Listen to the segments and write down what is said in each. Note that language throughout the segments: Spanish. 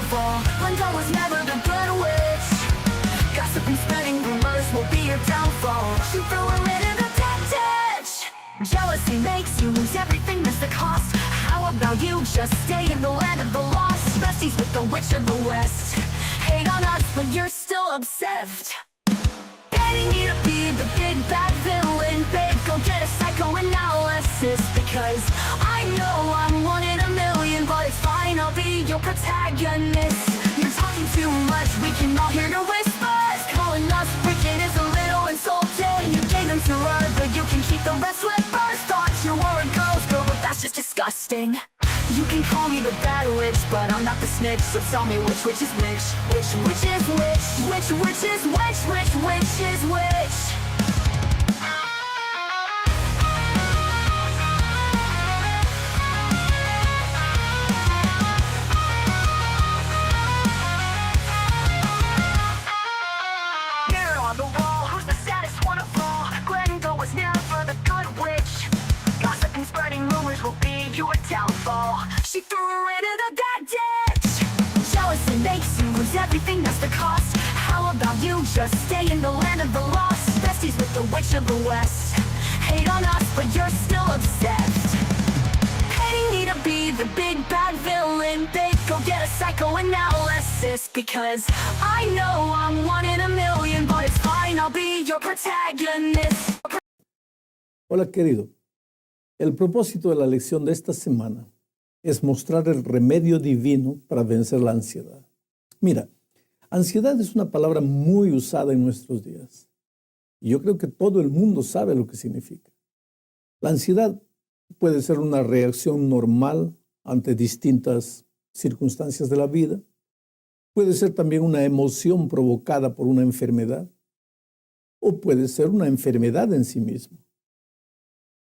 downfall. Linda was never the good witch. Gossip and spreading rumors will be your downfall. She threw her into the dead ditch. Jealousy makes you lose everything, that's the cost. How about you just stay in the land of the lost? Besties with the witch of the west. Hate on us, but you're still obsessed. Getting me to be the big bad villain, babe, go get a psychoanalysis. Because I know I'm one in a million, but it's fine, I'll be your protagonist. You're talking too much, we can all hear your whispers. Calling us wicked is a little insulting. You gave them to her, but you can keep the rest with birds. Thought you were a girl's girl, but that's just disgusting. You can call me the bad witch, but I'm not the snitch. So tell me which is which? Which is which? Which is which is which? Mirror on the wall, who's the saddest one of all? Glenda was never the good witch. Gossip and spreading rumors will be your downfall. She threw her into the dead ditch. Jealousy makes you lose everything, that's the cost. How about you just stay in the land of the lost? Besties with the witch of the west. Hate on us, but you're still obsessed. Hating me to be the big bad villain, babe, go get a psychoanalysis. Because I know I'm one in a million, but it's fine, I'll be your protagonist. Hola querido, el propósito de la lección de esta semana es mostrar el remedio divino para vencer la ansiedad. Mira, ansiedad es una palabra muy usada en nuestros días. Y yo creo que todo el mundo sabe lo que significa. La ansiedad puede ser una reacción normal ante distintas circunstancias de la vida. Puede ser también una emoción provocada por una enfermedad. O puede ser una enfermedad en sí misma.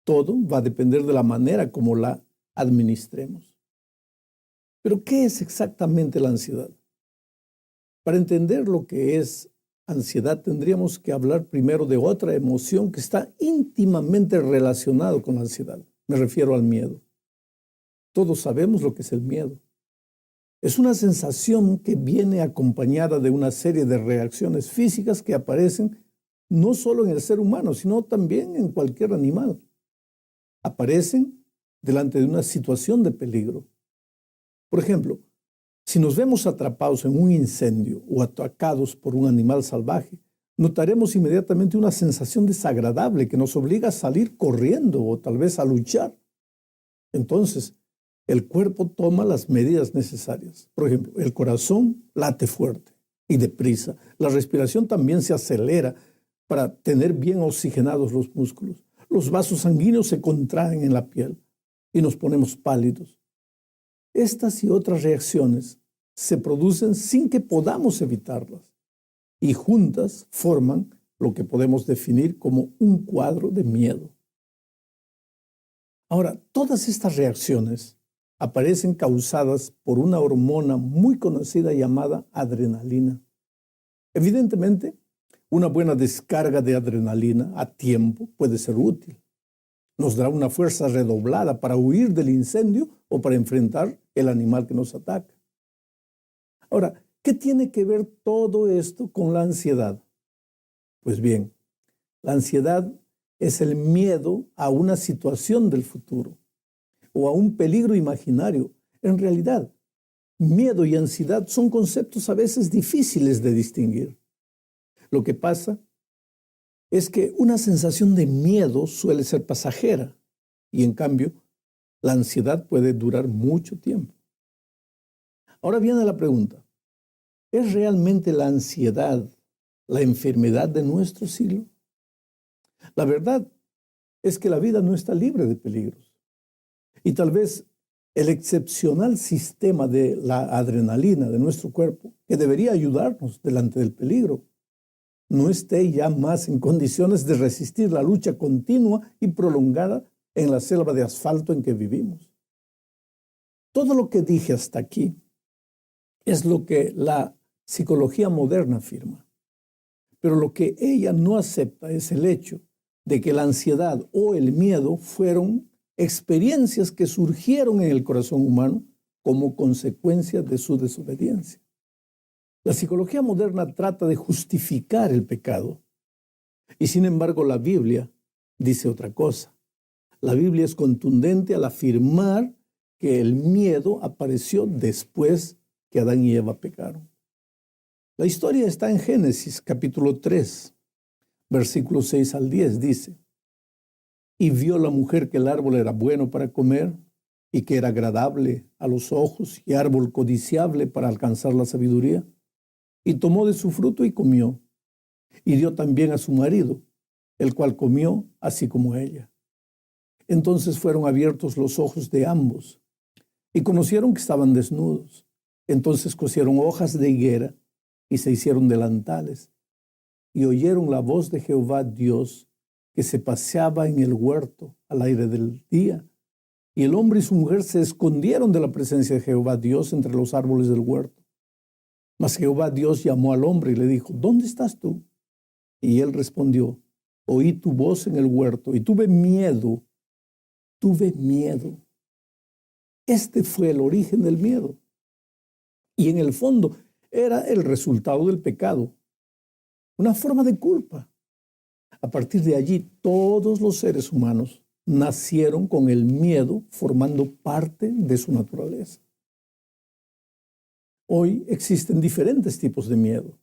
Todo va a depender de la manera como la administremos. Pero, ¿qué es exactamente la ansiedad? Para entender lo que es ansiedad, tendríamos que hablar primero de otra emoción que está íntimamente relacionada con la ansiedad. Me refiero al miedo. Todos sabemos lo que es el miedo. Es una sensación que viene acompañada de una serie de reacciones físicas que aparecen no solo en el ser humano, sino también en cualquier animal. Aparecen delante de una situación de peligro. Por ejemplo, si nos vemos atrapados en un incendio o atacados por un animal salvaje, notaremos inmediatamente una sensación desagradable que nos obliga a salir corriendo o tal vez a luchar. Entonces, el cuerpo toma las medidas necesarias. Por ejemplo, el corazón late fuerte y deprisa. La respiración también se acelera para tener bien oxigenados los músculos. Los vasos sanguíneos se contraen en la piel y nos ponemos pálidos. Estas y otras reacciones se producen sin que podamos evitarlas y juntas forman lo que podemos definir como un cuadro de miedo. Ahora, todas estas reacciones aparecen causadas por una hormona muy conocida llamada adrenalina. Evidentemente, una buena descarga de adrenalina a tiempo puede ser útil. Nos dará una fuerza redoblada para huir del incendio o para enfrentar el animal que nos ataca. Ahora, ¿qué tiene que ver todo esto con la ansiedad? Pues bien, la ansiedad es el miedo a una situación del futuro o a un peligro imaginario. En realidad, miedo y ansiedad son conceptos a veces difíciles de distinguir. Lo que pasa es que una sensación de miedo suele ser pasajera y en cambio la ansiedad puede durar mucho tiempo. Ahora viene la pregunta, ¿es realmente la ansiedad la enfermedad de nuestro siglo? La verdad es que la vida no está libre de peligros y tal vez el excepcional sistema de la adrenalina de nuestro cuerpo, que debería ayudarnos delante del peligro, no esté ya más en condiciones de resistir la lucha continua y prolongada en la selva de asfalto en que vivimos. Todo lo que dije hasta aquí es lo que la psicología moderna afirma. Pero lo que ella no acepta es el hecho de que la ansiedad o el miedo fueron experiencias que surgieron en el corazón humano como consecuencia de su desobediencia. La psicología moderna trata de justificar el pecado y sin embargo la Biblia dice otra cosa. La Biblia es contundente al afirmar que el miedo apareció después que Adán y Eva pecaron. La historia está en Génesis capítulo 3, versículos 6 al 10, dice: Y vio la mujer que el árbol era bueno para comer y que era agradable a los ojos y árbol codiciable para alcanzar la sabiduría. Y tomó de su fruto y comió, y dio también a su marido, el cual comió así como ella. Entonces fueron abiertos los ojos de ambos, y conocieron que estaban desnudos. Entonces cosieron hojas de higuera, y se hicieron delantales, y oyeron la voz de Jehová Dios, que se paseaba en el huerto al aire del día. Y el hombre y su mujer se escondieron de la presencia de Jehová Dios entre los árboles del huerto. Mas Jehová Dios llamó al hombre y le dijo: ¿Dónde estás tú? Y él respondió: Oí tu voz en el huerto y tuve miedo. Este fue el origen del miedo. Y en el fondo era el resultado del pecado, una forma de culpa. A partir de allí, todos los seres humanos nacieron con el miedo formando parte de su naturaleza. Hoy existen diferentes tipos de miedo.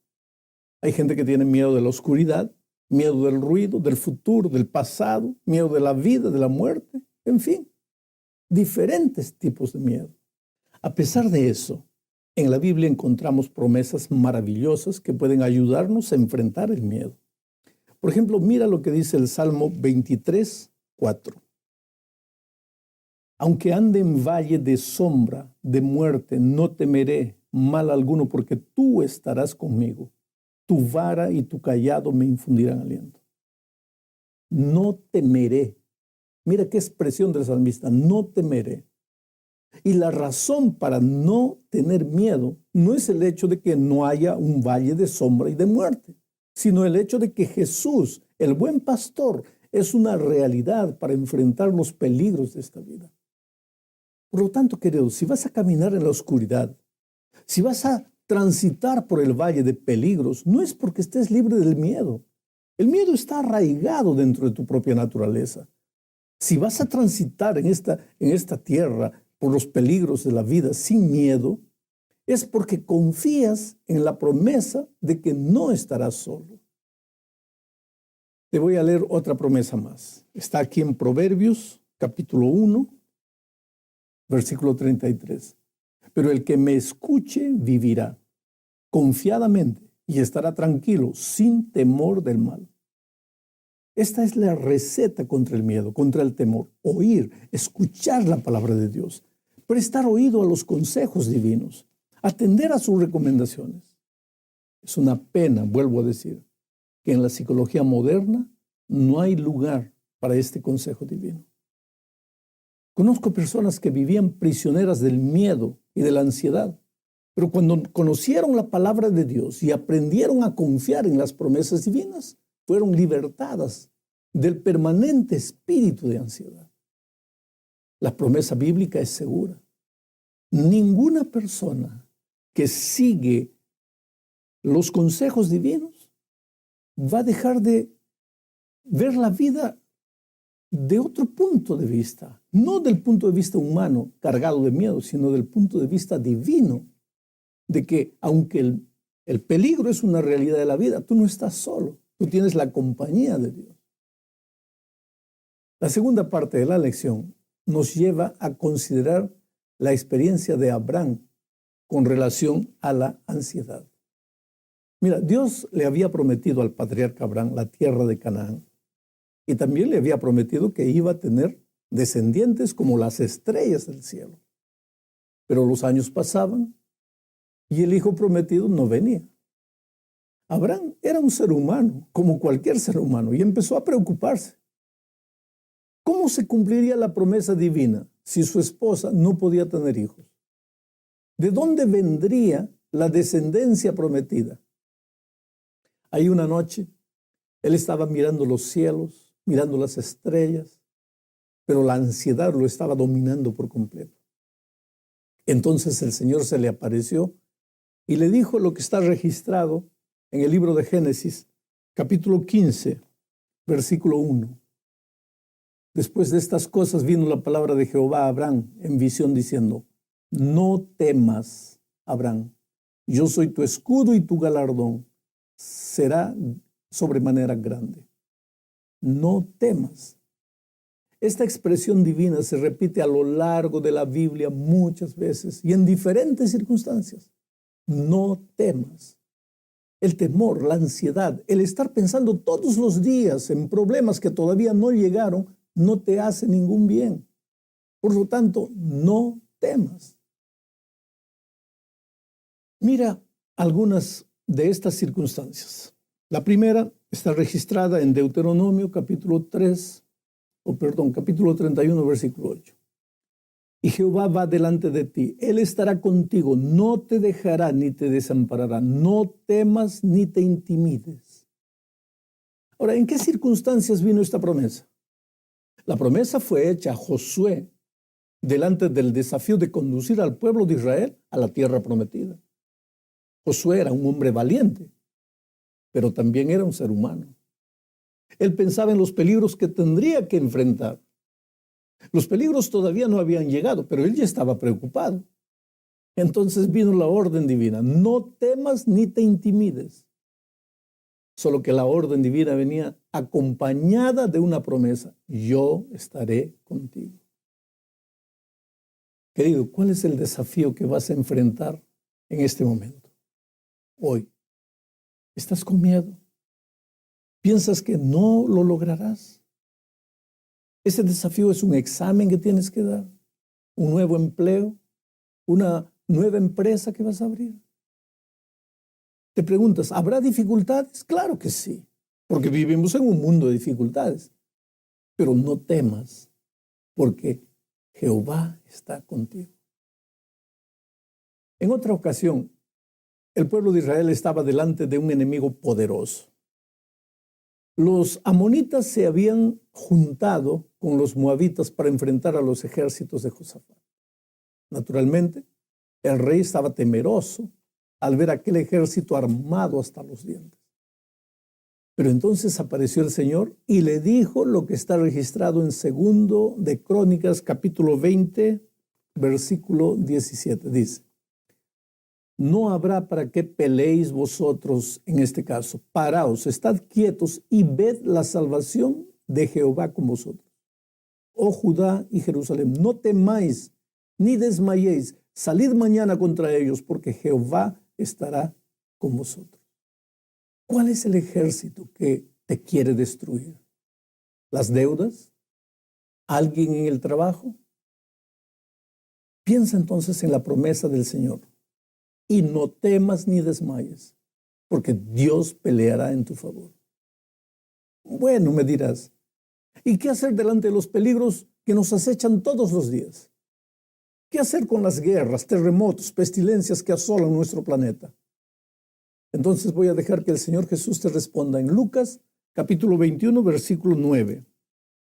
Hay gente que tiene miedo de la oscuridad, miedo del ruido, del futuro, del pasado, miedo de la vida, de la muerte, en fin, diferentes tipos de miedo. A pesar de eso, en la Biblia encontramos promesas maravillosas que pueden ayudarnos a enfrentar el miedo. Por ejemplo, mira lo que dice el Salmo 23, 4. Aunque ande en valle de sombra, de muerte, no temeré mal alguno, porque tú estarás conmigo. Tu vara y tu cayado me infundirán aliento. No temeré. Mira qué expresión del salmista: no temeré. Y la razón para no tener miedo no es el hecho de que no haya un valle de sombra y de muerte, sino el hecho de que Jesús, el buen pastor, es una realidad para enfrentar los peligros de esta vida. Por lo tanto, queridos, si vas a caminar en la oscuridad, si vas a transitar por el valle de peligros, no es porque estés libre del miedo. El miedo está arraigado dentro de tu propia naturaleza. Si vas a transitar en esta tierra por los peligros de la vida sin miedo, es porque confías en la promesa de que no estarás solo. Te voy a leer otra promesa más. Está aquí en Proverbios, capítulo 1, versículo 33. Pero el que me escuche vivirá confiadamente y estará tranquilo, sin temor del mal. Esta es la receta contra el miedo, contra el temor: oír, escuchar la palabra de Dios, prestar oído a los consejos divinos, atender a sus recomendaciones. Es una pena, vuelvo a decir, que en la psicología moderna no hay lugar para este consejo divino. Conozco personas que vivían prisioneras del miedo y de la ansiedad, pero cuando conocieron la palabra de Dios y aprendieron a confiar en las promesas divinas, fueron libertadas del permanente espíritu de ansiedad. La promesa bíblica es segura. Ninguna persona que sigue los consejos divinos va a dejar de ver la vida de otro punto de vista, no del punto de vista humano cargado de miedo, sino del punto de vista divino, de que aunque el peligro es una realidad de la vida, tú no estás solo, tú tienes la compañía de Dios. La segunda parte de la lección nos lleva a considerar la experiencia de Abraham con relación a la ansiedad. Mira, Dios le había prometido al patriarca Abraham la tierra de Canaán, y también le había prometido que iba a tener descendientes como las estrellas del cielo. Pero los años pasaban y el hijo prometido no venía. Abraham era un ser humano, como cualquier ser humano, y empezó a preocuparse. ¿Cómo se cumpliría la promesa divina si su esposa no podía tener hijos? ¿De dónde vendría la descendencia prometida? Hay una noche, él estaba mirando los cielos, mirando las estrellas, pero la ansiedad lo estaba dominando por completo. Entonces el Señor se le apareció y le dijo lo que está registrado en el libro de Génesis, capítulo 15, versículo 1. Después de estas cosas vino la palabra de Jehová a Abraham en visión diciendo: no temas, Abraham, yo soy tu escudo y tu galardón será sobremanera grande. No temas. Esta expresión divina se repite a lo largo de la Biblia muchas veces y en diferentes circunstancias. No temas. El temor, la ansiedad, el estar pensando todos los días en problemas que todavía no llegaron, no te hace ningún bien. Por lo tanto, no temas. Mira algunas de estas circunstancias. La primera está registrada en Deuteronomio capítulo 31, versículo 8. Y Jehová va delante de ti, Él estará contigo, no te dejará ni te desamparará, no temas ni te intimides. Ahora, ¿en qué circunstancias vino esta promesa? La promesa fue hecha a Josué delante del desafío de conducir al pueblo de Israel a la tierra prometida. Josué era un hombre valiente, pero también era un ser humano. Él pensaba en los peligros que tendría que enfrentar. Los peligros todavía no habían llegado, pero él ya estaba preocupado. Entonces vino la orden divina: no temas ni te intimides. Solo que la orden divina venía acompañada de una promesa: yo estaré contigo. Querido, ¿cuál es el desafío que vas a enfrentar en este momento? Hoy. ¿Estás con miedo? ¿Piensas que no lo lograrás? Ese desafío es un examen que tienes que dar, un nuevo empleo, una nueva empresa que vas a abrir. Te preguntas, ¿habrá dificultades? Claro que sí, porque vivimos en un mundo de dificultades. Pero no temas, porque Jehová está contigo. En otra ocasión, el pueblo de Israel estaba delante de un enemigo poderoso. Los amonitas se habían juntado con los moabitas para enfrentar a los ejércitos de Josafat. Naturalmente, el rey estaba temeroso al ver aquel ejército armado hasta los dientes. Pero entonces apareció el Señor y le dijo lo que está registrado en 2 de Crónicas, capítulo 20, versículo 17. Dice: no habrá para qué peleéis vosotros en este caso. Paraos, estad quietos y ved la salvación de Jehová con vosotros. Oh Judá y Jerusalén, no temáis ni desmayéis. Salid mañana contra ellos, porque Jehová estará con vosotros. ¿Cuál es el ejército que te quiere destruir? ¿Las deudas? ¿Alguien en el trabajo? Piensa entonces en la promesa del Señor. Y no temas ni desmayes, porque Dios peleará en tu favor. Bueno, me dirás, ¿y qué hacer delante de los peligros que nos acechan todos los días? ¿Qué hacer con las guerras, terremotos, pestilencias que asolan nuestro planeta? Entonces voy a dejar que el Señor Jesús te responda en Lucas, capítulo 21, versículo 9.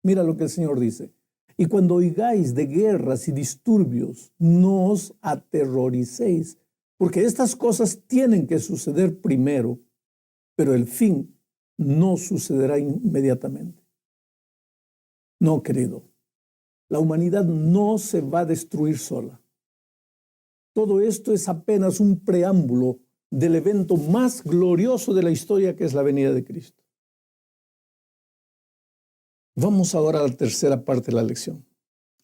Mira lo que el Señor dice: y cuando oigáis de guerras y disturbios, no os aterroricéis, porque estas cosas tienen que suceder primero, pero el fin no sucederá inmediatamente. No, querido, la humanidad no se va a destruir sola. Todo esto es apenas un preámbulo del evento más glorioso de la historia, que es la venida de Cristo. Vamos ahora a la tercera parte de la lección.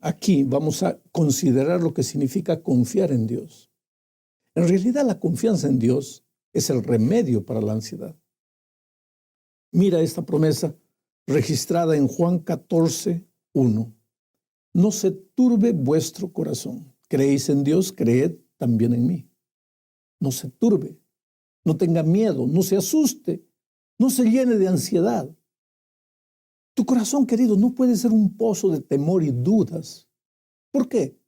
Aquí vamos a considerar lo que significa confiar en Dios. En realidad, la confianza en Dios es el remedio para la ansiedad. Mira esta promesa registrada en Juan 14, 1. No se turbe vuestro corazón. Creéis en Dios, creed también en mí. No se turbe, no tenga miedo, no se asuste, no se llene de ansiedad. Tu corazón, querido, no puede ser un pozo de temor y dudas. ¿Por qué?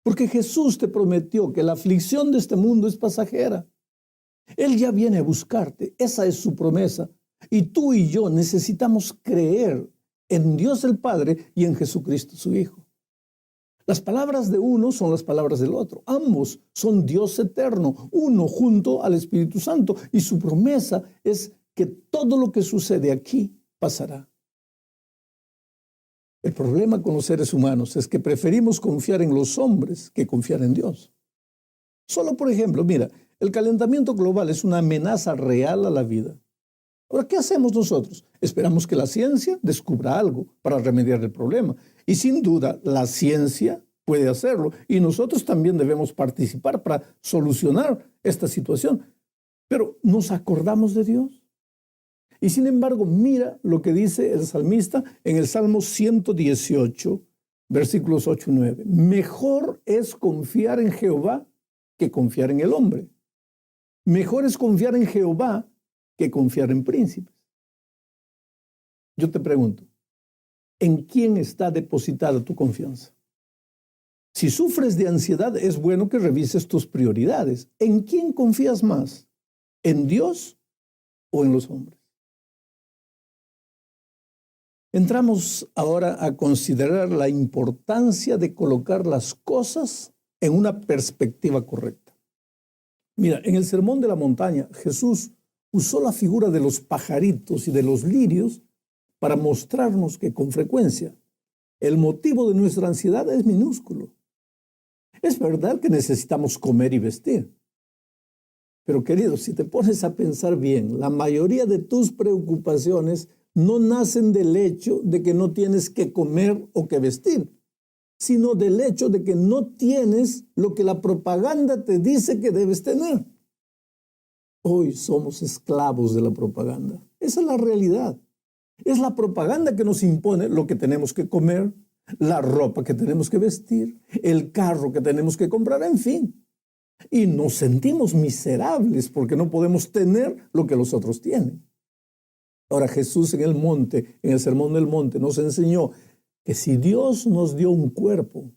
Porque Jesús te prometió que la aflicción de este mundo es pasajera. Él ya viene a buscarte, esa es su promesa. Y tú y yo necesitamos creer en Dios el Padre y en Jesucristo su Hijo. Las palabras de uno son las palabras del otro. Ambos son Dios eterno, uno junto al Espíritu Santo. Y su promesa es que todo lo que sucede aquí pasará. El problema con los seres humanos es que preferimos confiar en los hombres que confiar en Dios. Solo por ejemplo, mira, el calentamiento global es una amenaza real a la vida. Ahora, ¿qué hacemos nosotros? Esperamos que la ciencia descubra algo para remediar el problema. Y sin duda, la ciencia puede hacerlo. Y nosotros también debemos participar para solucionar esta situación. Pero ¿nos acordamos de Dios? Y sin embargo, mira lo que dice el salmista en el Salmo 118, versículos 8 y 9. Mejor es confiar en Jehová que confiar en el hombre. Mejor es confiar en Jehová que confiar en príncipes. Yo te pregunto, ¿en quién está depositada tu confianza? Si sufres de ansiedad, es bueno que revises tus prioridades. ¿En quién confías más? ¿En Dios o en los hombres? Entramos ahora a considerar la importancia de colocar las cosas en una perspectiva correcta. Mira, en el Sermón de la Montaña, Jesús usó la figura de los pajaritos y de los lirios para mostrarnos que con frecuencia el motivo de nuestra ansiedad es minúsculo. Es verdad que necesitamos comer y vestir. Pero querido, si te pones a pensar bien, la mayoría de tus preocupaciones no nacen del hecho de que no tienes que comer o que vestir, sino del hecho de que no tienes lo que la propaganda te dice que debes tener. Hoy somos esclavos de la propaganda. Esa es la realidad. Es la propaganda que nos impone lo que tenemos que comer, la ropa que tenemos que vestir, el carro que tenemos que comprar, en fin. Y nos sentimos miserables porque no podemos tener lo que los otros tienen. Ahora Jesús en el monte, en el Sermón del Monte, nos enseñó que si Dios nos dio un cuerpo,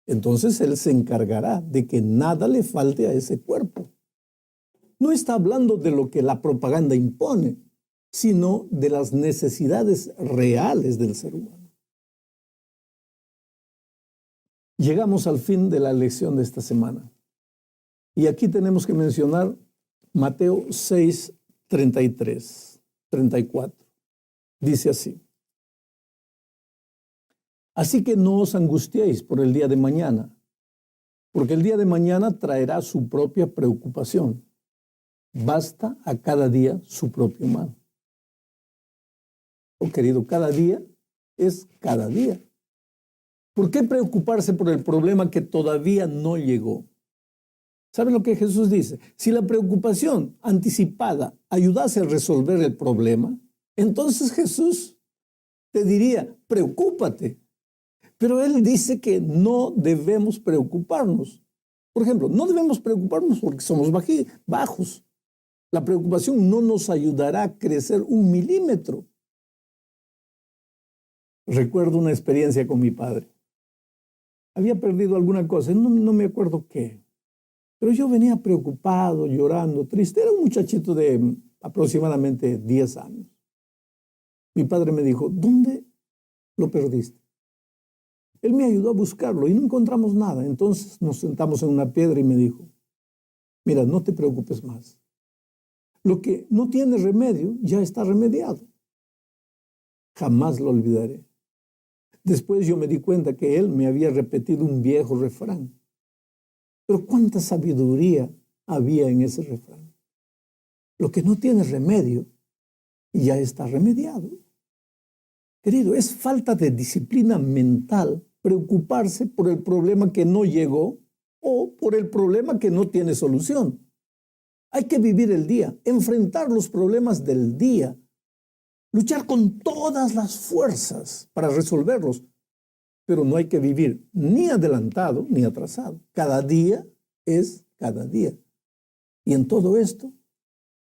entonces Él se encargará de que nada le falte a ese cuerpo. No está hablando de lo que la propaganda impone, sino de las necesidades reales del ser humano. Llegamos al fin de la lección de esta semana. Y aquí tenemos que mencionar Mateo 6, 33, 34. Dice así: así que no os angustiéis por el día de mañana, porque el día de mañana traerá su propia preocupación. Basta a cada día su propio mal. Oh, querido, cada día es cada día. ¿Por qué preocuparse por el problema que todavía no llegó? ¿Sabe lo que Jesús dice? Si la preocupación anticipada ayudase a resolver el problema, entonces Jesús te diría, preocúpate. Pero Él dice que no debemos preocuparnos. Por ejemplo, no debemos preocuparnos porque somos bajos. La preocupación no nos ayudará a crecer 1 milímetro. Recuerdo una experiencia con mi padre. Había perdido alguna cosa, no me acuerdo qué. Pero yo venía preocupado, llorando, triste. Era un muchachito de aproximadamente 10 años. Mi padre me dijo, ¿dónde lo perdiste? Él me ayudó a buscarlo y no encontramos nada. Entonces nos sentamos en una piedra y me dijo, mira, no te preocupes más. Lo que no tiene remedio ya está remediado. Jamás lo olvidaré. Después yo me di cuenta que él me había repetido un viejo refrán. Pero cuánta sabiduría había en ese refrán. Lo que no tiene remedio ya está remediado. Querido, es falta de disciplina mental preocuparse por el problema que no llegó o por el problema que no tiene solución. Hay que vivir el día, enfrentar los problemas del día, luchar con todas las fuerzas para resolverlos. Pero no hay que vivir ni adelantado ni atrasado. Cada día es cada día. Y en todo esto,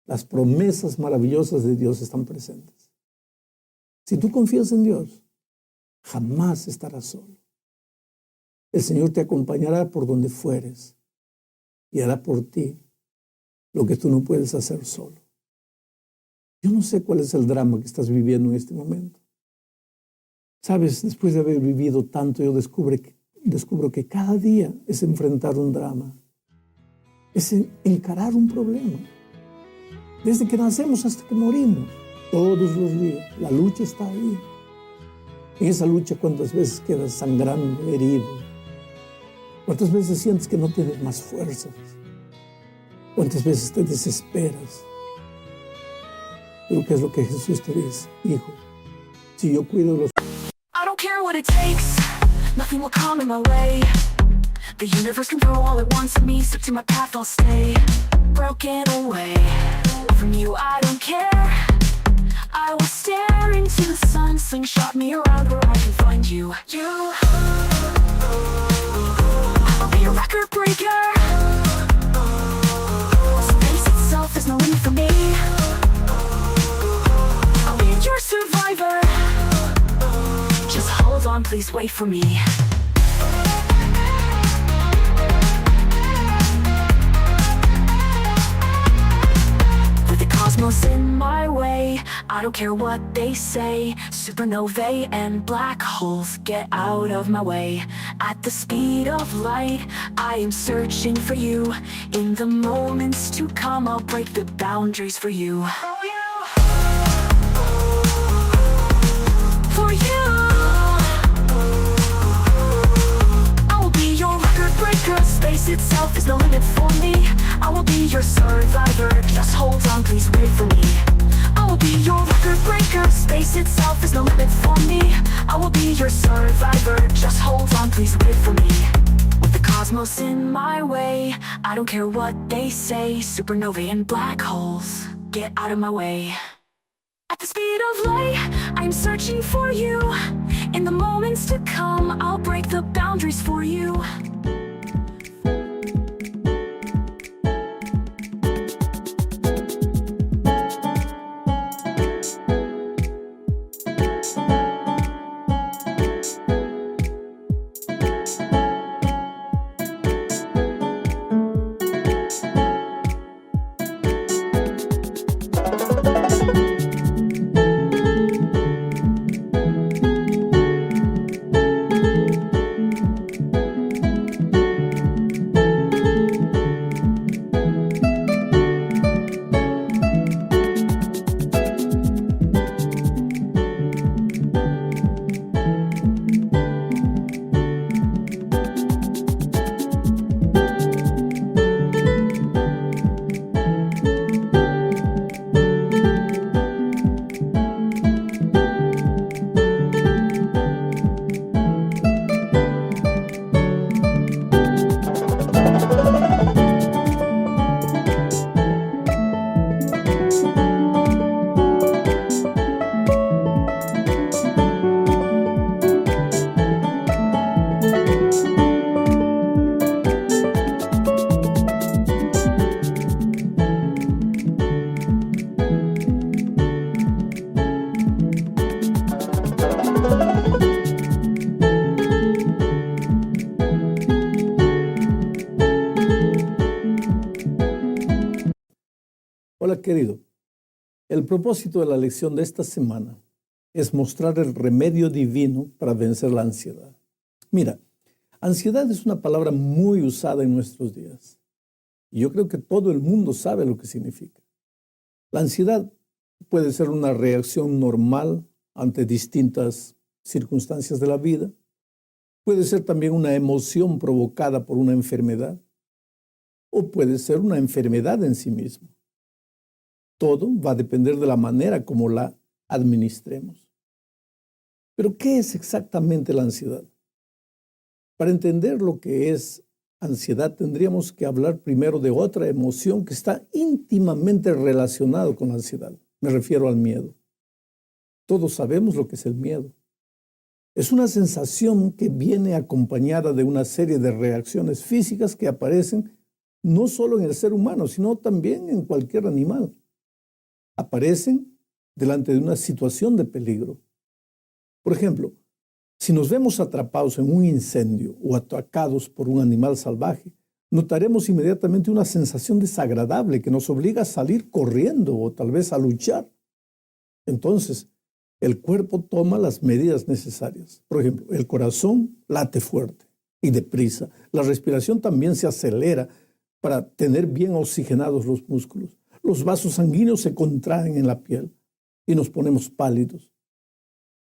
las promesas maravillosas de Dios están presentes. Si tú confías en Dios, jamás estarás solo. El Señor te acompañará por donde fueres y hará por ti lo que tú no puedes hacer solo. Yo no sé cuál es el drama que estás viviendo en este momento. Sabes, después de haber vivido tanto, yo descubro que cada día es enfrentar un drama, es encarar un problema. Desde que nacemos hasta que morimos, todos los días, la lucha está ahí. En esa lucha, ¿cuántas veces quedas sangrando, herido? ¿Cuántas veces sientes que no tienes más fuerzas? ¿Cuántas veces te desesperas? Pero ¿qué es lo que Jesús te dice? Hijo, si yo cuido los... I don't care what it takes, nothing will come in my way. The universe can throw all at once at me, so to my path I'll stay. Broken away from you, I don't care. I will stare into the sun, slingshot me around where I can find you. I'll be a record breaker. Space itself is no limit for me. I'll be your survivor. Just hold on, please wait for me. With the cosmos in my way, I don't care what they say. Supernovae and black holes, get out of my way. At the speed of light, I am searching for you. In the moments to come, I'll break the boundaries for you. For you, I will be your record breaker. Space itself is no limit for me. I will be your survivor. Just hold on, please wait for me. I will be your record breaker. Space itself is no limit for me. I will be your survivor. Just hold on, please wait for me. With the cosmos in my way, I don't care what they say. Supernovae and black holes, get out of my way. At the speed of light, I'm searching for you. In the moments to come, I'll break the boundaries for you. Hola, querido. El propósito de la lección de esta semana es mostrar el remedio divino para vencer la ansiedad. Mira, ansiedad es una palabra muy usada en nuestros días. Y yo creo que todo el mundo sabe lo que significa. La ansiedad puede ser una reacción normal ante distintas circunstancias de la vida. Puede ser también una emoción provocada por una enfermedad. O puede ser una enfermedad en sí misma. Todo va a depender de la manera como la administremos. Pero, ¿qué es exactamente la ansiedad? Para entender lo que es ansiedad, tendríamos que hablar primero de otra emoción que está íntimamente relacionada con la ansiedad. Me refiero al miedo. Todos sabemos lo que es el miedo. Es una sensación que viene acompañada de una serie de reacciones físicas que aparecen no solo en el ser humano, sino también en cualquier animal. Aparecen delante de una situación de peligro. Por ejemplo, si nos vemos atrapados en un incendio o atacados por un animal salvaje, notaremos inmediatamente una sensación desagradable que nos obliga a salir corriendo o tal vez a luchar. Entonces, el cuerpo toma las medidas necesarias. Por ejemplo, el corazón late fuerte, y deprisa. La respiración también se acelera para tener bien oxigenados los músculos. Los vasos sanguíneos se contraen en la piel y nos ponemos pálidos.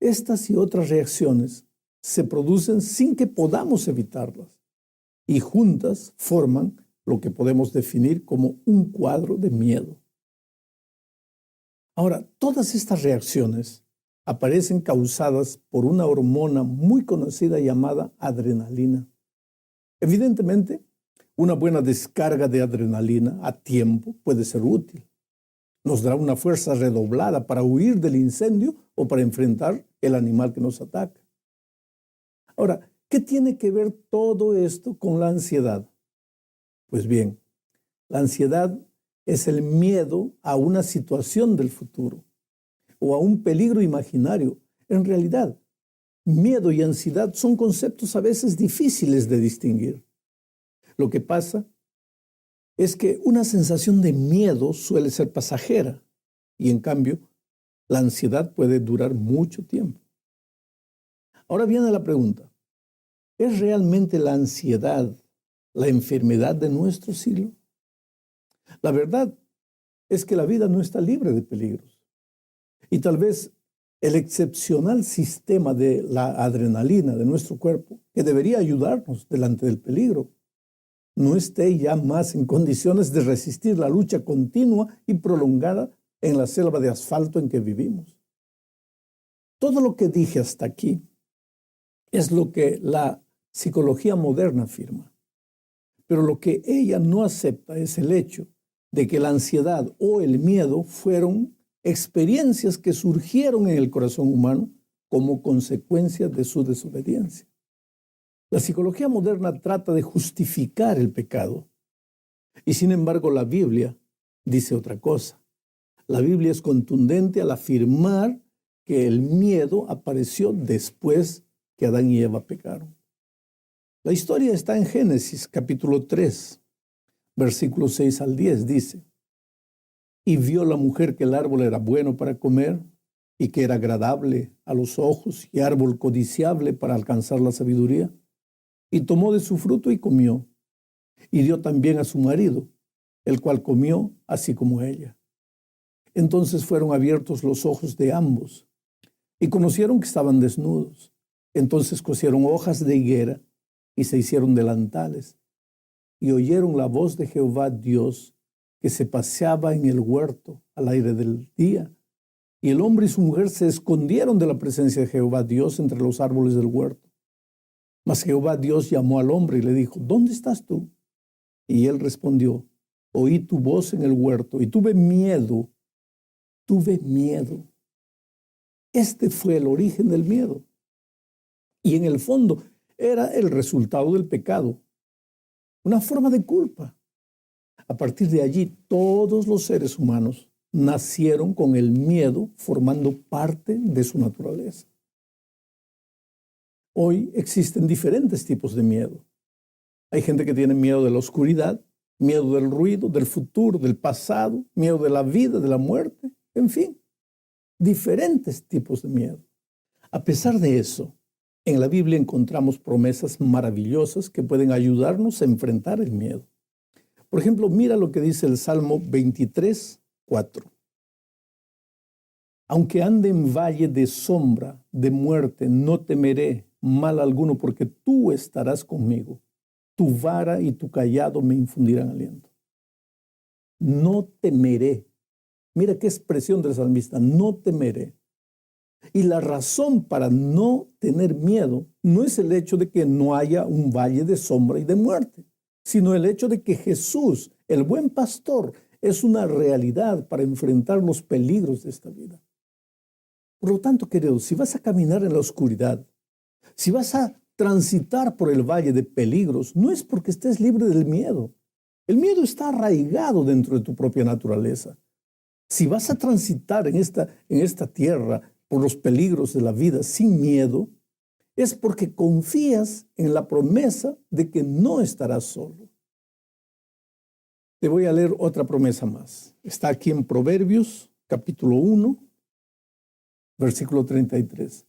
Estas y otras reacciones se producen sin que podamos evitarlas y juntas forman lo que podemos definir como un cuadro de miedo. Ahora, todas estas reacciones aparecen causadas por una hormona muy conocida llamada adrenalina. Evidentemente, una buena descarga de adrenalina a tiempo puede ser útil. Nos dará una fuerza redoblada para huir del incendio o para enfrentar el animal que nos ataca. Ahora, ¿qué tiene que ver todo esto con la ansiedad? Pues bien, la ansiedad es el miedo a una situación del futuro o a un peligro imaginario. En realidad, miedo y ansiedad son conceptos a veces difíciles de distinguir. Lo que pasa es que una sensación de miedo suele ser pasajera y en cambio la ansiedad puede durar mucho tiempo. Ahora viene la pregunta, ¿es realmente la ansiedad la enfermedad de nuestro siglo? La verdad es que la vida no está libre de peligros y tal vez el excepcional sistema de la adrenalina de nuestro cuerpo, que debería ayudarnos delante del peligro, no esté ya más en condiciones de resistir la lucha continua y prolongada en la selva de asfalto en que vivimos. Todo lo que dije hasta aquí es lo que la psicología moderna afirma. Pero lo que ella no acepta es el hecho de que la ansiedad o el miedo fueron experiencias que surgieron en el corazón humano como consecuencia de su desobediencia. La psicología moderna trata de justificar el pecado y sin embargo la Biblia dice otra cosa. La Biblia es contundente al afirmar que el miedo apareció después que Adán y Eva pecaron. La historia está en Génesis capítulo 3, versículos 6 al 10, dice: Y vio la mujer que el árbol era bueno para comer y que era agradable a los ojos y árbol codiciable para alcanzar la sabiduría. Y tomó de su fruto y comió, y dio también a su marido, el cual comió así como ella. Entonces fueron abiertos los ojos de ambos y conocieron que estaban desnudos. Entonces cosieron hojas de higuera y se hicieron delantales, y oyeron la voz de Jehová Dios, que se paseaba en el huerto al aire del día. Y el hombre y su mujer se escondieron de la presencia de Jehová Dios entre los árboles del huerto. Mas Jehová Dios llamó al hombre y le dijo: ¿Dónde estás tú? Y él respondió: Oí tu voz en el huerto y tuve miedo. Este fue el origen del miedo. Y en el fondo era el resultado del pecado, una forma de culpa. A partir de allí, todos los seres humanos nacieron con el miedo formando parte de su naturaleza. Hoy existen diferentes tipos de miedo. Hay gente que tiene miedo de la oscuridad, miedo del ruido, del futuro, del pasado, miedo de la vida, de la muerte, en fin, diferentes tipos de miedo. A pesar de eso, en la Biblia encontramos promesas maravillosas que pueden ayudarnos a enfrentar el miedo. Por ejemplo, mira lo que dice el Salmo 23, 4. Aunque ande en valle de sombra, de muerte, no temeré mal alguno, porque tú estarás conmigo. Tu vara y tu cayado me infundirán aliento. No temeré. Mira qué expresión del salmista, no temeré. Y la razón para no tener miedo no es el hecho de que no haya un valle de sombra y de muerte, sino el hecho de que Jesús, el buen pastor, es una realidad para enfrentar los peligros de esta vida. Por lo tanto, queridos, si vas a caminar en la oscuridad, si vas a transitar por el valle de peligros, no es porque estés libre del miedo. El miedo está arraigado dentro de tu propia naturaleza. Si vas a transitar en esta tierra por los peligros de la vida sin miedo, es porque confías en la promesa de que no estarás solo. Te voy a leer otra promesa más. Está aquí en Proverbios, capítulo 1, versículo 33.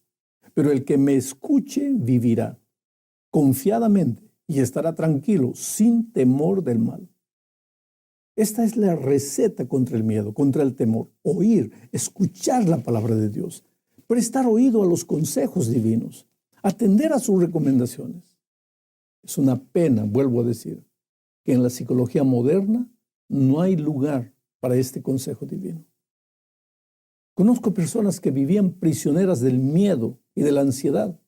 Pero el que me escuche vivirá, confiadamente y estará tranquilo, sin temor del mal. Esta es la receta contra el miedo, contra el temor. Oír, escuchar la palabra de Dios, prestar oído a los consejos divinos, atender a sus recomendaciones. Es una pena, vuelvo a decir, que en la psicología moderna no hay lugar para este consejo divino. Conozco personas que vivían prisioneras del miedo y de la ansiedad,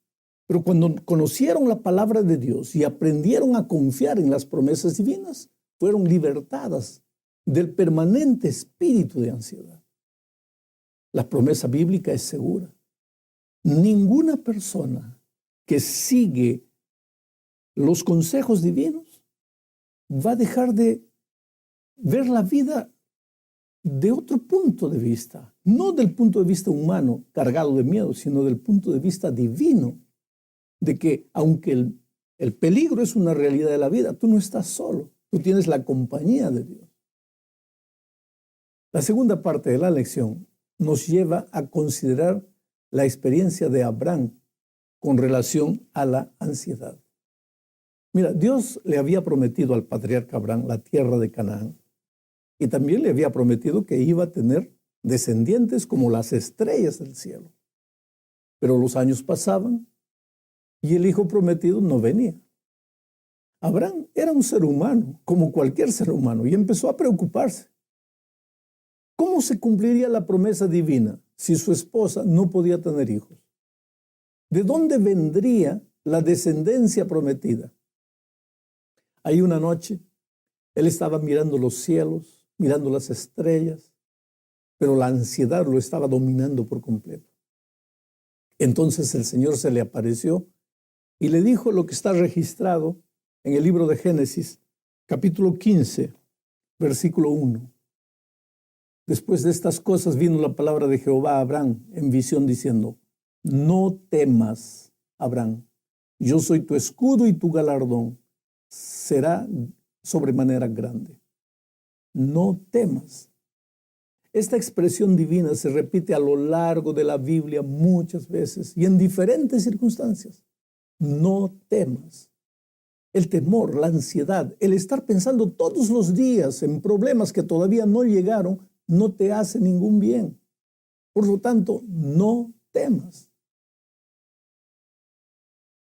pero cuando conocieron la palabra de Dios y aprendieron a confiar en las promesas divinas, fueron libertadas del permanente espíritu de ansiedad. La promesa bíblica es segura. Ninguna persona que sigue los consejos divinos va a dejar de ver la vida de otro punto de vista, no del punto de vista humano cargado de miedo, sino del punto de vista divino, de que aunque el peligro es una realidad de la vida, tú no estás solo, tú tienes la compañía de Dios. La segunda parte de la lección nos lleva a considerar la experiencia de Abraham con relación a la ansiedad. Mira, Dios le había prometido al patriarca Abraham la tierra de Canaán y también le había prometido que iba a tener descendientes como las estrellas del cielo. Pero los años pasaban y el hijo prometido no venía. Abraham era un ser humano, como cualquier ser humano, y empezó a preocuparse. ¿Cómo se cumpliría la promesa divina si su esposa no podía tener hijos? ¿De dónde vendría la descendencia prometida? Hay una noche, él estaba mirando los cielos, mirando las estrellas, pero la ansiedad lo estaba dominando por completo. Entonces el Señor se le apareció y le dijo lo que está registrado en el libro de Génesis, capítulo 15, versículo 1. Después de estas cosas vino la palabra de Jehová a Abraham en visión diciendo: no temas, Abraham, yo soy tu escudo y tu galardón será sobremanera grande. No temas. Esta expresión divina se repite a lo largo de la Biblia muchas veces y en diferentes circunstancias. No temas. El temor, la ansiedad, el estar pensando todos los días en problemas que todavía no llegaron, no te hace ningún bien. Por lo tanto, no temas.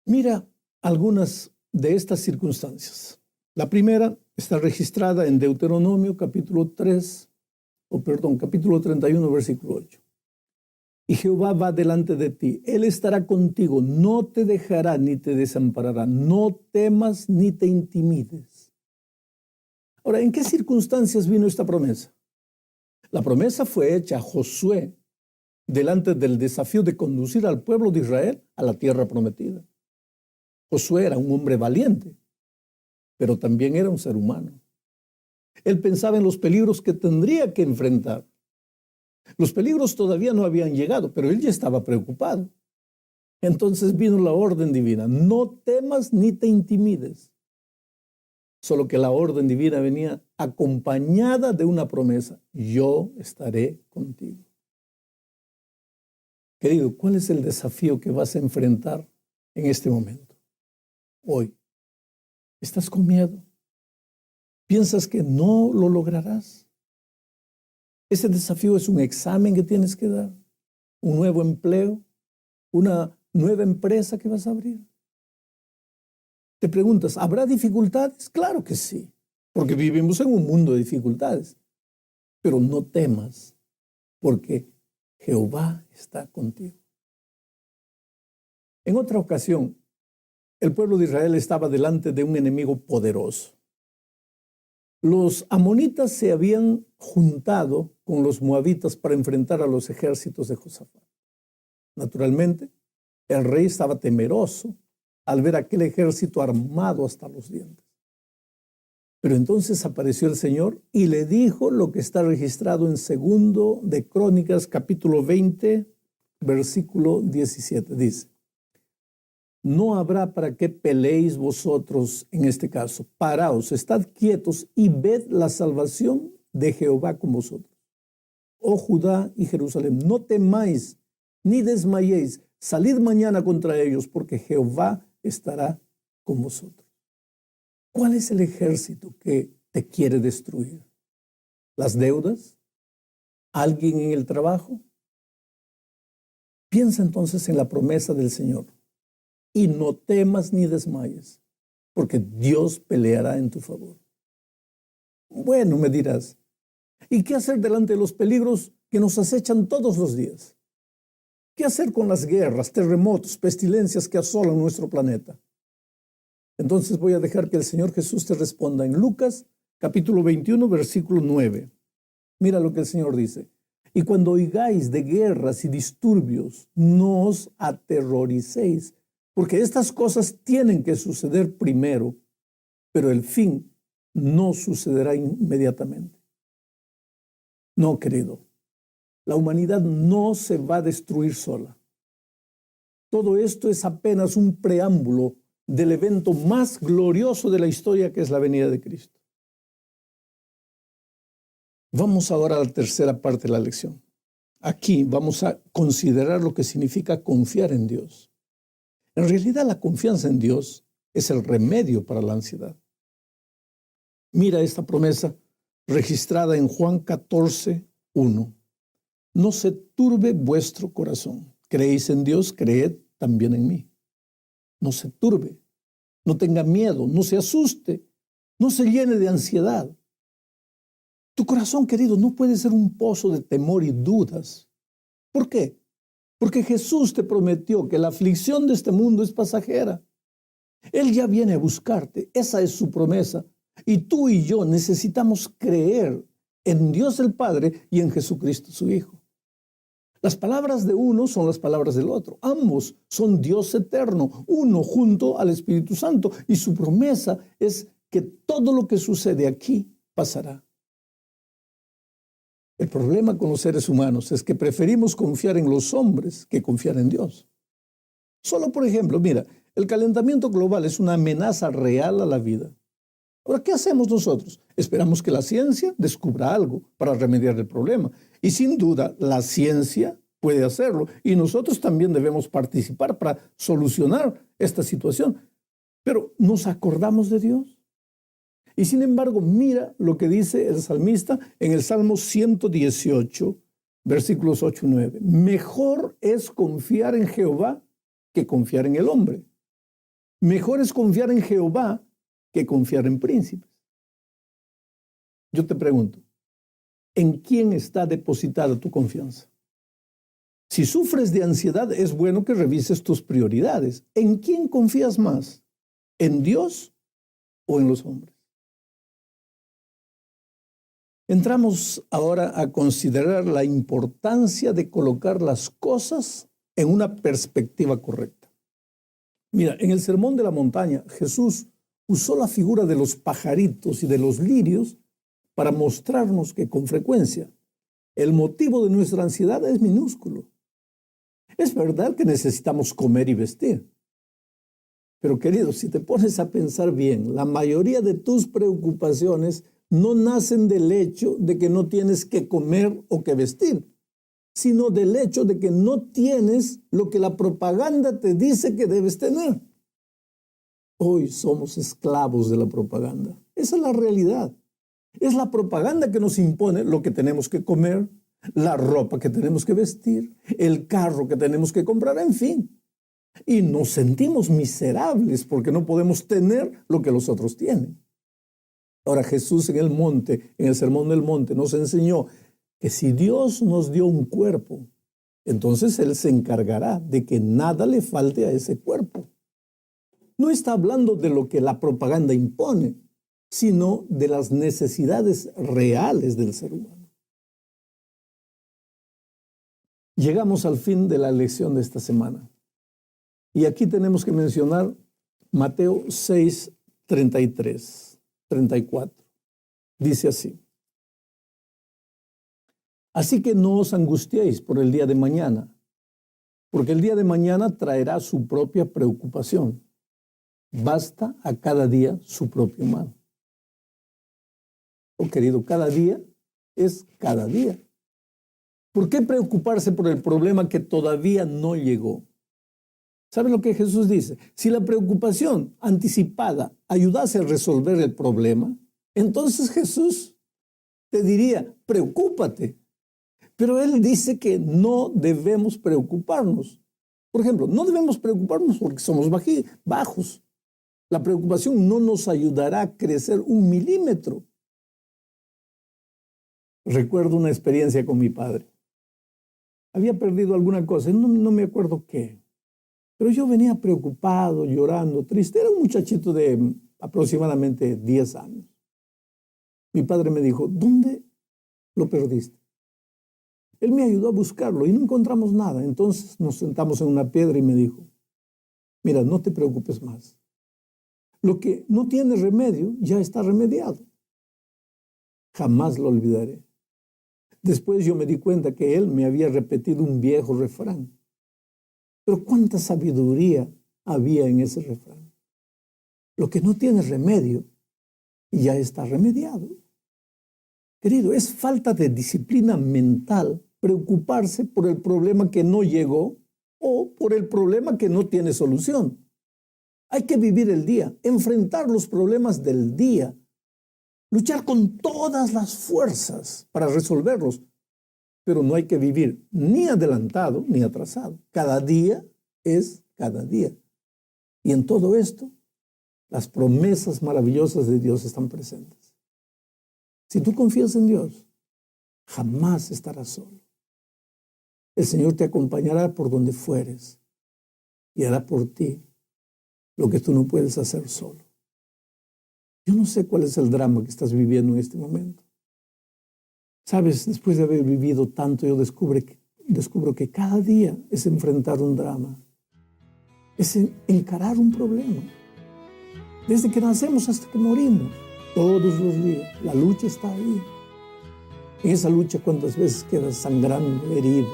Mira algunas de estas circunstancias. La primera está registrada en Deuteronomio capítulo 31, versículo 8. Y Jehová va delante de ti, Él estará contigo, no te dejará ni te desamparará, no temas ni te intimides. Ahora, ¿en qué circunstancias vino esta promesa? La promesa fue hecha a Josué delante del desafío de conducir al pueblo de Israel a la tierra prometida. Josué era un hombre valiente, pero también era un ser humano. Él pensaba en los peligros que tendría que enfrentar. Los peligros todavía no habían llegado, pero él ya estaba preocupado. Entonces vino la orden divina: no temas ni te intimides. Solo que la orden divina venía acompañada de una promesa: yo estaré contigo. Querido, ¿cuál es el desafío que vas a enfrentar en este momento? Hoy. ¿Estás con miedo? ¿Piensas que no lo lograrás? Ese desafío es un examen que tienes que dar, un nuevo empleo, una nueva empresa que vas a abrir. Te preguntas, ¿habrá dificultades? Claro que sí, porque vivimos en un mundo de dificultades. Pero no temas, porque Jehová está contigo. En otra ocasión, el pueblo de Israel estaba delante de un enemigo poderoso. Los amonitas se habían juntado con los moabitas para enfrentar a los ejércitos de Josafat. Naturalmente, el rey estaba temeroso al ver aquel ejército armado hasta los dientes. Pero entonces apareció el Señor y le dijo lo que está registrado en 2 de Crónicas, capítulo 20, versículo 17. Dice: no habrá para qué peleéis vosotros en este caso. Paraos, estad quietos y ved la salvación de Jehová con vosotros. Oh Judá y Jerusalén, no temáis ni desmayéis. Salid mañana contra ellos, porque Jehová estará con vosotros. ¿Cuál es el ejército que te quiere destruir? ¿Las deudas? ¿Alguien en el trabajo? Piensa entonces en la promesa del Señor y no temas ni desmayes, porque Dios peleará en tu favor. Bueno, me dirás, ¿y qué hacer delante de los peligros que nos acechan todos los días? ¿Qué hacer con las guerras, terremotos, pestilencias que asolan nuestro planeta? Entonces voy a dejar que el Señor Jesús te responda en Lucas capítulo 21, versículo 9. Mira lo que el Señor dice. Y cuando oigáis de guerras y disturbios, no os aterroricéis, porque estas cosas tienen que suceder primero, pero el fin no sucederá inmediatamente. No, querido, la humanidad no se va a destruir sola. Todo esto es apenas un preámbulo del evento más glorioso de la historia, que es la venida de Cristo. Vamos ahora a la tercera parte de la lección. Aquí vamos a considerar lo que significa confiar en Dios. En realidad, la confianza en Dios es el remedio para la ansiedad. Mira esta promesa registrada en Juan 14, 1. No se turbe vuestro corazón. Creéis en Dios, creed también en mí. No se turbe, no tenga miedo, no se asuste, no se llene de ansiedad. Tu corazón, querido, no puede ser un pozo de temor y dudas. ¿Por qué? Porque Jesús te prometió que la aflicción de este mundo es pasajera. Él ya viene a buscarte, esa es su promesa. Y tú y yo necesitamos creer en Dios el Padre y en Jesucristo su Hijo. Las palabras de uno son las palabras del otro. Ambos son Dios eterno, uno junto al Espíritu Santo. Y su promesa es que todo lo que sucede aquí pasará. El problema con los seres humanos es que preferimos confiar en los hombres que confiar en Dios. Solo por ejemplo, mira, el calentamiento global es una amenaza real a la vida. Ahora, ¿qué hacemos nosotros? Esperamos que la ciencia descubra algo para remediar el problema. Y sin duda, la ciencia puede hacerlo. Y nosotros también debemos participar para solucionar esta situación. Pero ¿nos acordamos de Dios? Y sin embargo, mira lo que dice el salmista en el Salmo 118, versículos 8 y 9. Mejor es confiar en Jehová que confiar en el hombre. Mejor es confiar en Jehová que confiar en príncipes. Yo te pregunto, ¿en quién está depositada tu confianza? Si sufres de ansiedad, es bueno que revises tus prioridades. ¿En quién confías más? ¿En Dios o en los hombres? Entramos ahora a considerar la importancia de colocar las cosas en una perspectiva correcta. Mira, en el Sermón de la Montaña, Jesús usó la figura de los pajaritos y de los lirios para mostrarnos que con frecuencia el motivo de nuestra ansiedad es minúsculo. Es verdad que necesitamos comer y vestir. Pero querido, si te pones a pensar bien, la mayoría de tus preocupaciones no nacen del hecho de que no tienes que comer o que vestir, sino del hecho de que no tienes lo que la propaganda te dice que debes tener. Hoy somos esclavos de la propaganda. Esa es la realidad. Es la propaganda que nos impone lo que tenemos que comer, la ropa que tenemos que vestir, el carro que tenemos que comprar, en fin. Y nos sentimos miserables porque no podemos tener lo que los otros tienen. Ahora Jesús en el monte, en el Sermón del Monte, nos enseñó que si Dios nos dio un cuerpo, entonces Él se encargará de que nada le falte a ese cuerpo. No está hablando de lo que la propaganda impone, sino de las necesidades reales del ser humano. Llegamos al fin de la lección de esta semana. Y aquí tenemos que mencionar Mateo 6, 34. Dice así. Así que no os angustiéis por el día de mañana, porque el día de mañana traerá su propia preocupación. Basta a cada día su propio mal. Oh, querido, cada día es cada día. ¿Por qué preocuparse por el problema que todavía no llegó? ¿Sabe lo que Jesús dice? Si la preocupación anticipada ayudase a resolver el problema, entonces Jesús te diría, preocúpate. Pero Él dice que no debemos preocuparnos. Por ejemplo, no debemos preocuparnos porque somos bajos. La preocupación no nos ayudará a crecer 1 milímetro. Recuerdo una experiencia con mi padre. Había perdido alguna cosa, no me acuerdo qué. Pero yo venía preocupado, llorando, triste. Era un muchachito de aproximadamente 10 años. Mi padre me dijo, ¿dónde lo perdiste? Él me ayudó a buscarlo y no encontramos nada. Entonces nos sentamos en una piedra y me dijo, mira, no te preocupes más. Lo que no tiene remedio ya está remediado. Jamás lo olvidaré. Después yo me di cuenta que él me había repetido un viejo refrán. Pero cuánta sabiduría había en ese refrán. Lo que no tiene remedio ya está remediado. Querido, es falta de disciplina mental preocuparse por el problema que no llegó o por el problema que no tiene solución. Hay que vivir el día, enfrentar los problemas del día, luchar con todas las fuerzas para resolverlos, pero no hay que vivir ni adelantado ni atrasado. Cada día es cada día. Y en todo esto, las promesas maravillosas de Dios están presentes. Si tú confías en Dios, jamás estarás solo. El Señor te acompañará por donde fueres y hará por ti lo que tú no puedes hacer solo. Yo no sé cuál es el drama que estás viviendo en este momento. Sabes, después de haber vivido tanto, yo descubro que cada día es enfrentar un drama, es encarar un problema. Desde que nacemos hasta que morimos, todos los días, la lucha está ahí. En esa lucha, ¿cuántas veces quedas sangrando, herido?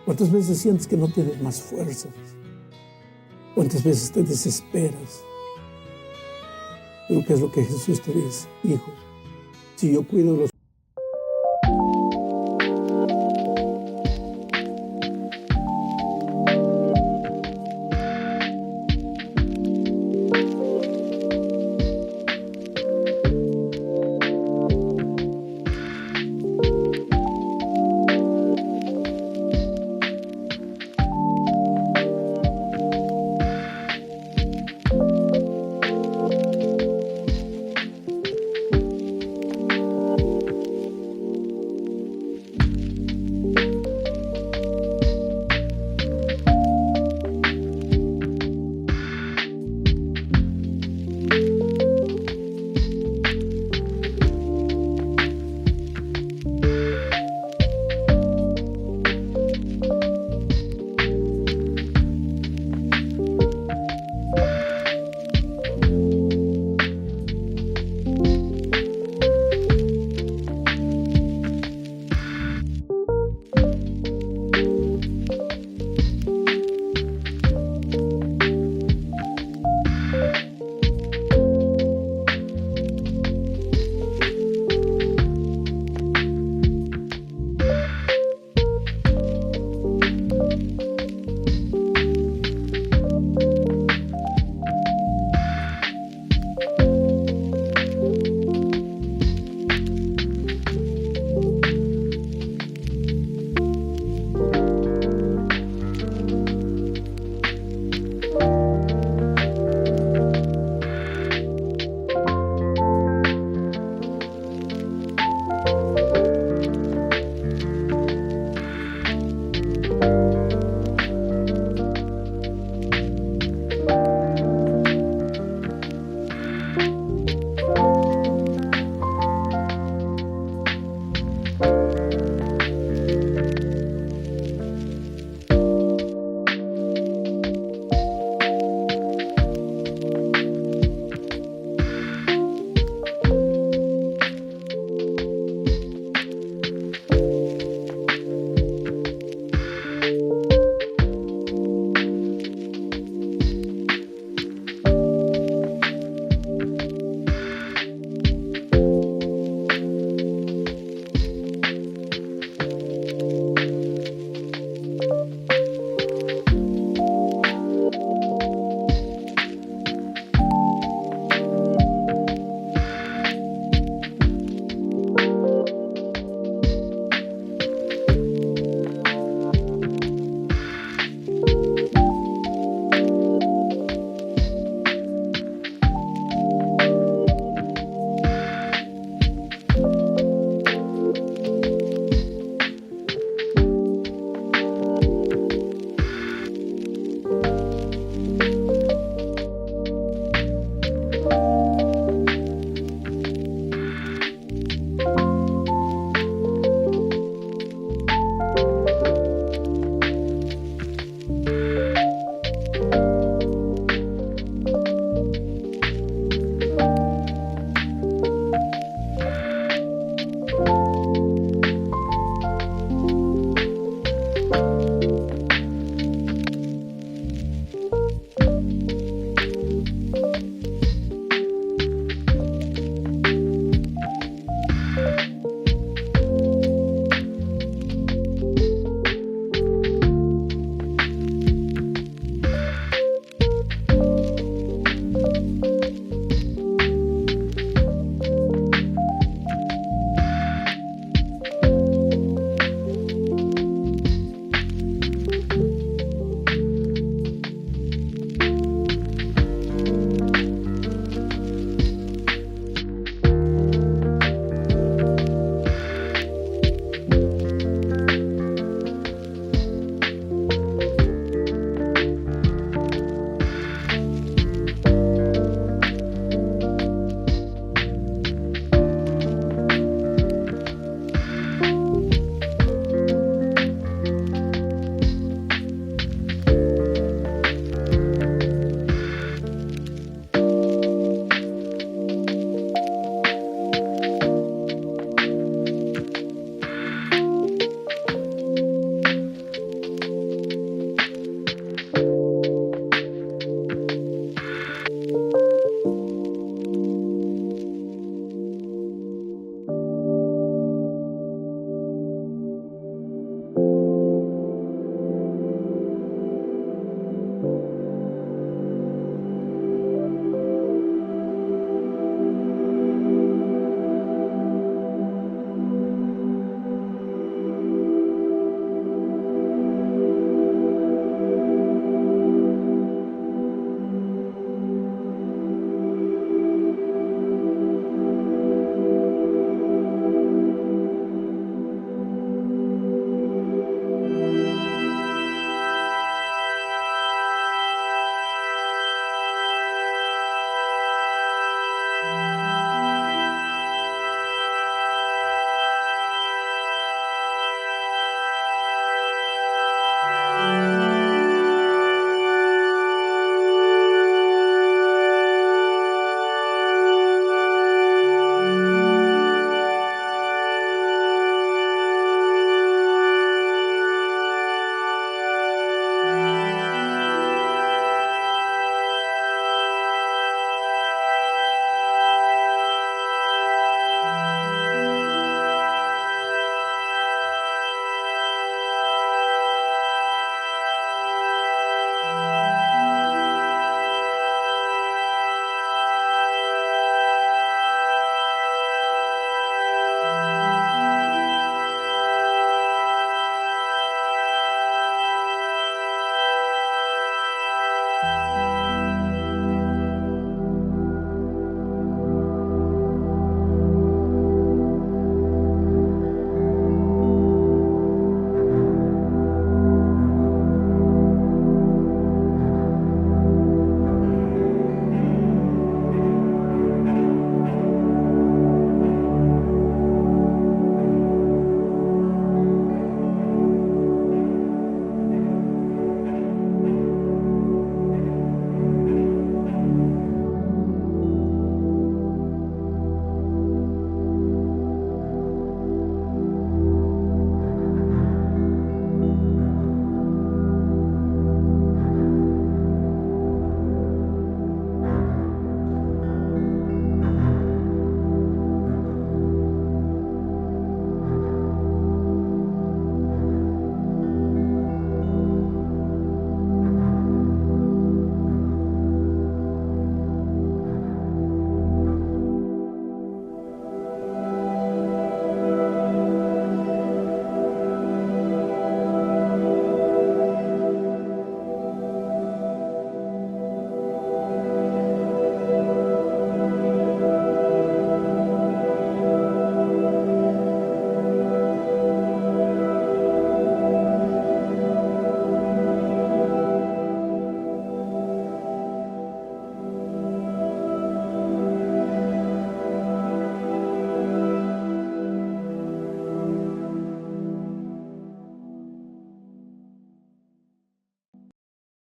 ¿Cuántas veces sientes que no tienes más fuerzas? ¿Cuántas veces te desesperas? Pero ¿qué es lo que Jesús te dice? Hijo, si yo cuido los